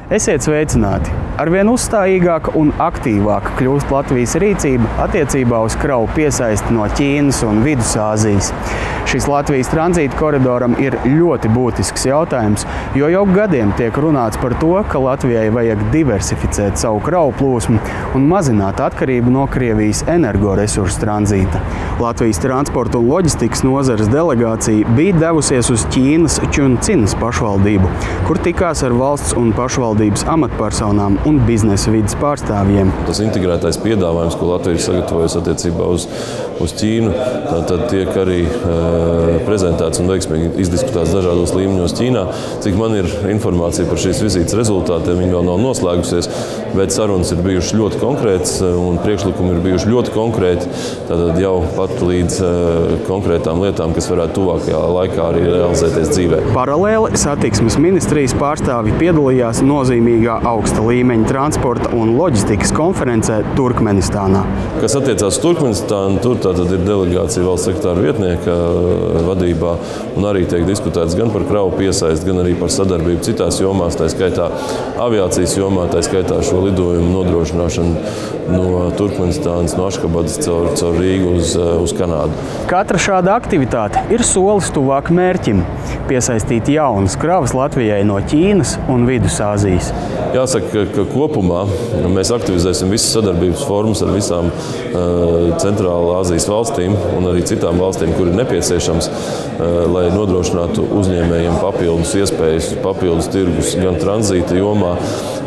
Esiet sveicināti! Arvien uzstājīgāka un aktīvāka kļūst Latvijas rīcība attiecībā uz kravu piesaisti no Ķīnas un Vidusāzijas. Šis Latvijas tranzīta koridoram ir ļoti būtisks jautājums, jo jau gadiem tiek runāts par to, ka Latvijai vajag diversificēt savu kravu plūsmu un mazināt atkarību no Krievijas energoresursu tranzīta. Latvijas transporta un loģistikas nozares delegācija bija devusies uz Ķīnas Čuncinas pašvaldību, kur tikās ar valsts un pašvaldības amatpersonām un biznesa vides pārstāvjiem. Tas integrētais piedāvājums, ko Latvija ir sagatavojusi attiecībā uz Ķīnu, tad tiek arī prezentēts un veiksmīgi izdiskutēts dažādos līmeņos Ķīnā. Cik man ir informācija par šīs vizītes rezultātiem, viņi vēl nav noslēgusies, bet sarunas ir bijušas ļoti konkrētas un priekšlikumi ir bijuši ļoti konkrēti. Tātad jau pat līdz konkrētām lietām, kas varētu tuvākajā laikā arī realizēties dzīvē. Paralēli satiksmes ministrijas pārstāvji piedalījās nozīmīgā augsta līmeņa transporta un loģistikas konferencē Turkmenistānā. Kas attiecās uz Turkmenistānu, tur tātad ir delegācija valsts sekretāra vietnieka vadībā un arī tiek diskutēts gan par kravu piesaisti, gan arī par sadarbību citās jomās, tā skaitā aviācijas jomā, tā skaitā šo lidojumu nodrošināšanu no Turkmenistānas, no Aškabadas caur Rīgu uz Kanādu. Katra šāda aktivitāte ir solis tuvāk mērķim – piesaistīt jaunas kravas Latvijai no Ķīnas un Vidusāzijas. Jāsaka, ka kopumā mēs aktivizēsim visas sadarbības formas ar visām Centrālā Āzijas valstīm un arī citām valstīm, kur ir nepieciešams, lai nodrošinātu uzņēmējiem papildus iespējas, papildus tirgus gan tranzīta jomā,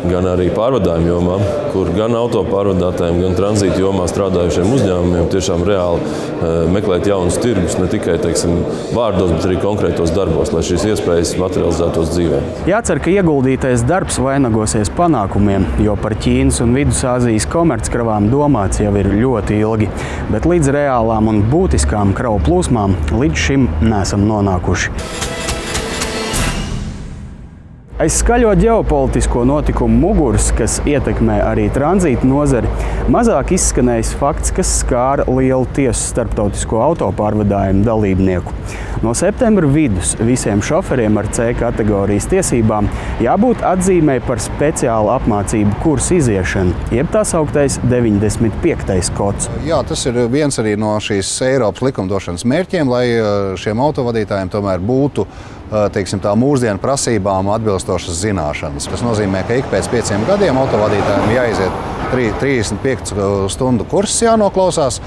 gan arī pārvadājumu jomā, kur gan autopārvadātājiem, gan tranzīta jomā strādājušiem uzņēmumiem tiešām reāli meklēt jaunus tirgus, ne tikai, vārdos, bet arī konkrētos darbos, lai šīs iespējas materializētos dzīvē. Jācer, ka ieguldītais darbs vainagosies panākumiem, jo par Ķīnas un Vidusāzijas komerckravām domāts jau ir ļoti ilgi, bet līdz reālām un būtiskām kravu plūsmām līdz šim neesam nonākuši. Aiz skaļo ģeopolitisko notikumu muguras, kas ietekmē arī tranzīta nozari, mazāk izskanējis fakts, kas skāra lielu tiesu starptautisko autopārvadājumu dalībnieku. No septembra vidus visiem šoferiem ar C kategorijas tiesībām jābūt atzīmei par speciālu apmācību kursu iziešanu, jeb tā sauktais 95. kods. Jā, tas ir viens arī no šīs Eiropas likumdošanas mērķiem, lai šiem autovadītājiem tomēr būtu tā mūsdienu prasībām atbilstošas zināšanas. Tas nozīmē, ka ik pēc 5 gadiem autovadītājiem jāiziet 35 stundu kurss jānoklausās,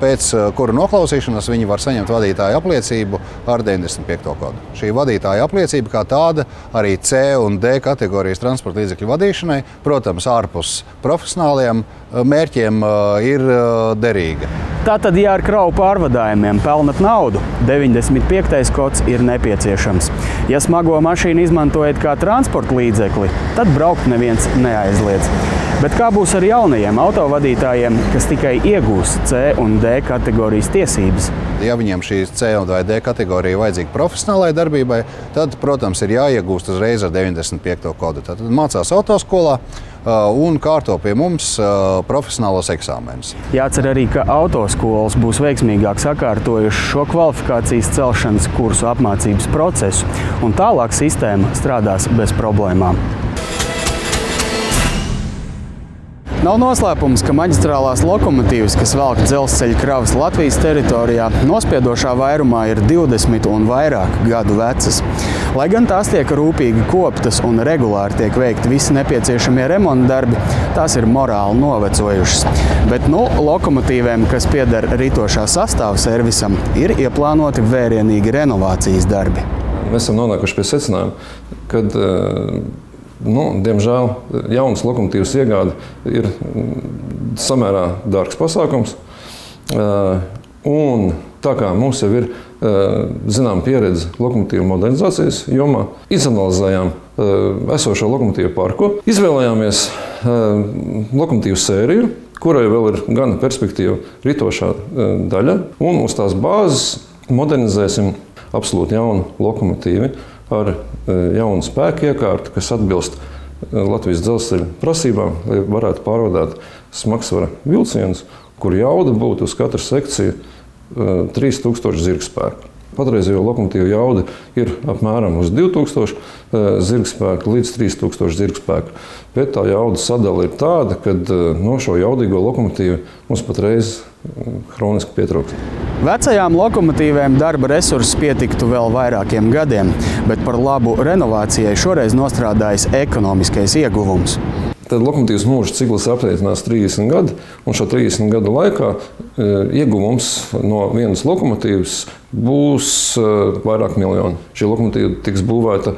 pēc kura noklausīšanas viņi var saņemt vadītāja apliecību ar 95. kodu. Šī vadītāja apliecība kā tāda arī C un D kategorijas transporta līdzekļu vadīšanai, protams, ārpus profesionāliem mērķiem ir derīga. Tātad, ja ar kravu pārvadājumiem pelnat naudu, 95. kods ir nepieciešams. Ja smago mašīnu izmantojat kā transporta līdzekli, tad braukt neviens neaizliedz. Bet kā būs ar jaunajiem autovadītājiem, kas tikai iegūs C un D kategorijas tiesības? Ja viņiem šī C vai D kategorija vajadzīga profesionālai darbībai, tad, protams, ir jāiegūst uzreiz ar 95. kodu. Tad mācās autoskolā un kārto pie mums profesionālos eksāmenus. Jācer arī, ka autoskolas būs veiksmīgāk sakārtojuši šo kvalifikācijas celšanas kursu apmācības procesu, un tālāk sistēma strādās bez problēmām. Nav noslēpums, ka maģistrālās lokomotīvas, kas velk dzelzceļa kravas Latvijas teritorijā, nospiedošā vairumā ir 20 un vairāk gadu vecas. Lai gan tās tiek rūpīgi koptas un regulāri tiek veikti visi nepieciešamie remonta darbi, tās ir morāli novecojušas. Bet lokomotīvēm, kas pieder ritošā sastāva servisam, ir ieplānoti vērienīgi renovācijas darbi. Mēs esam nonākuši pie secinājuma, kad diemžēl jaunas lokomotīvas iegāde ir samērā dārgs pasākums. Un tā kā mums jau ir zinām pieredze lokomotīvu modernizācijas jomā, izanalizējām esošo lokomotīvu parku, izvēlējāmies lokomotīvu sēriju, kurai vēl ir gana perspektīva ritošā daļa, un uz tās bāzes modernizēsim absolūti jaunu lokomotīvi ar jaunu spēku iekārtu, kas atbilst Latvijas dzelzceļa prasībām, lai varētu pārvadāt smagsvara vilcienus, kur jauda būtu uz katru sekciju 3000 zirgspēku. Patreizējo lokomotīvu jauda ir apmēram uz 2000 zirgspēku līdz 3000 zirgspēku. Bet tā jauda sadale ir tāda, ka no šo jaudīgo lokomotīvu mums patreiz hroniski pietrūkst. Vecajām lokomotīvēm darba resursus pietiktu vēl vairākiem gadiem, bet par labu renovācijai šoreiz nostrādājis ekonomiskais ieguvums. Tad lokomotīvas mūža cikls aprēķinās 30 gadi, un šo 30 gadu laikā ieguvums no vienas lokomotīvas būs vairāk miljoni. Šī lokomotīva tiks būvēta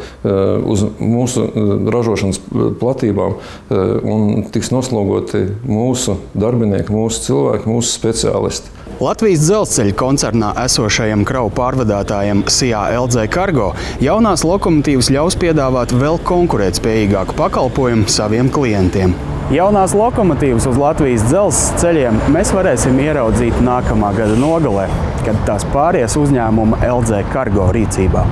uz mūsu ražošanas platībām un tiks noslogoti mūsu darbinieki, mūsu cilvēki, mūsu speciālisti. Latvijas dzelzceļa koncernā esošajiem kravu pārvadātājiem SIA LZ Cargo jaunās lokomotīvas ļaus piedāvāt vēl konkurētspējīgāku pakalpojumu saviem klientiem. Jaunās lokomotīvas uz Latvijas dzelzceļa ceļiem mēs varēsim ieraudzīt nākamā gada nogalē, kad tās pāries uzņēmuma LZ Cargo rīcībā.